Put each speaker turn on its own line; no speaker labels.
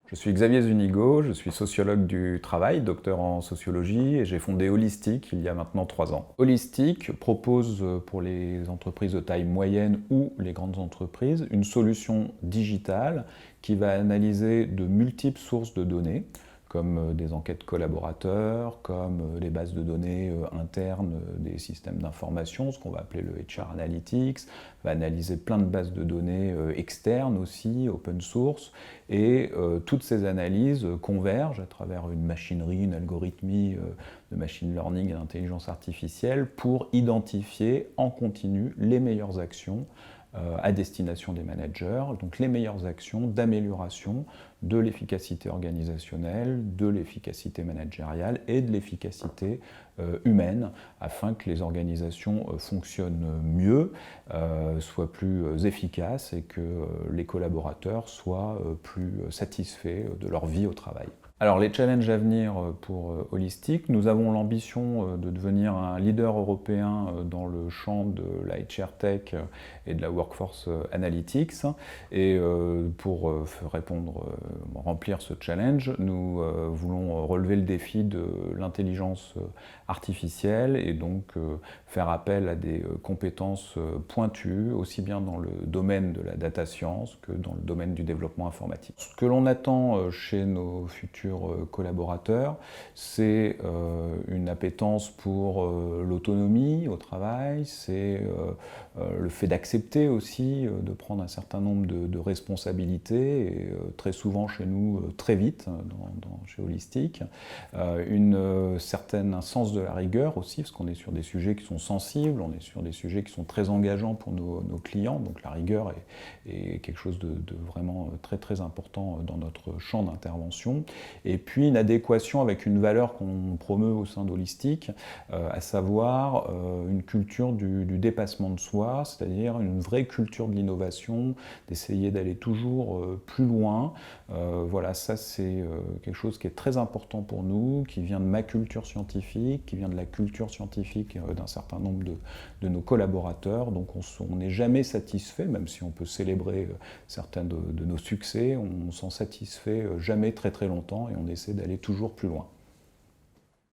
Je suis Xavier Zunigo, je suis sociologue du travail, docteur en sociologie, et j'ai fondé Holistic il y a maintenant 3 ans. Holistic propose pour les entreprises de taille moyenne ou les grandes entreprises une solution digitale qui va analyser de multiples sources de données, comme des enquêtes collaborateurs, comme les bases de données internes des systèmes d'information, ce qu'on va appeler le HR Analytics, va analyser plein de bases de données externes aussi, open source, et toutes ces analyses convergent à travers une machinerie, une algorithmie de machine learning et d'intelligence artificielle pour identifier en continu les meilleures actions à destination des managers, donc les meilleures actions d'amélioration de l'efficacité organisationnelle, de l'efficacité managériale et de l'efficacité humaine, afin que les organisations fonctionnent mieux, soient plus efficaces et que les collaborateurs soient plus satisfaits de leur vie au travail. Alors les challenges à venir pour Holistic, nous avons l'ambition de devenir un leader européen dans le champ de la HR Tech et de la Workforce Analytics. Et pour remplir ce challenge, nous voulons relever le défi de l'intelligence artificielle et donc faire appel à des compétences pointues, aussi bien dans le domaine de la data science que dans le domaine du développement informatique. Ce que l'on attend chez nos futurs collaborateurs, c'est une appétence pour l'autonomie au travail, c'est le fait d'accepter aussi de prendre un certain nombre de responsabilités, et très souvent chez nous, très vite, chez Holistic, un sens de la rigueur aussi, parce qu'on est sur des sujets qui sont sensibles, on est sur des sujets qui sont très engageants pour nos clients, donc la rigueur est quelque chose de vraiment très très important dans notre champ d'intervention. Et puis une adéquation avec une valeur qu'on promeut au sein d'Holistic, à savoir une culture du dépassement de soi, c'est-à-dire une vraie culture de l'innovation, d'essayer d'aller toujours plus loin. Voilà, ça c'est quelque chose qui est très important pour nous, qui vient de ma culture scientifique, qui vient de la culture scientifique d'un certain nombre de nos collaborateurs. Donc on n'est jamais satisfait, même si on peut célébrer certains de nos succès, on s'en satisfait jamais très très longtemps et on essaie d'aller toujours plus loin.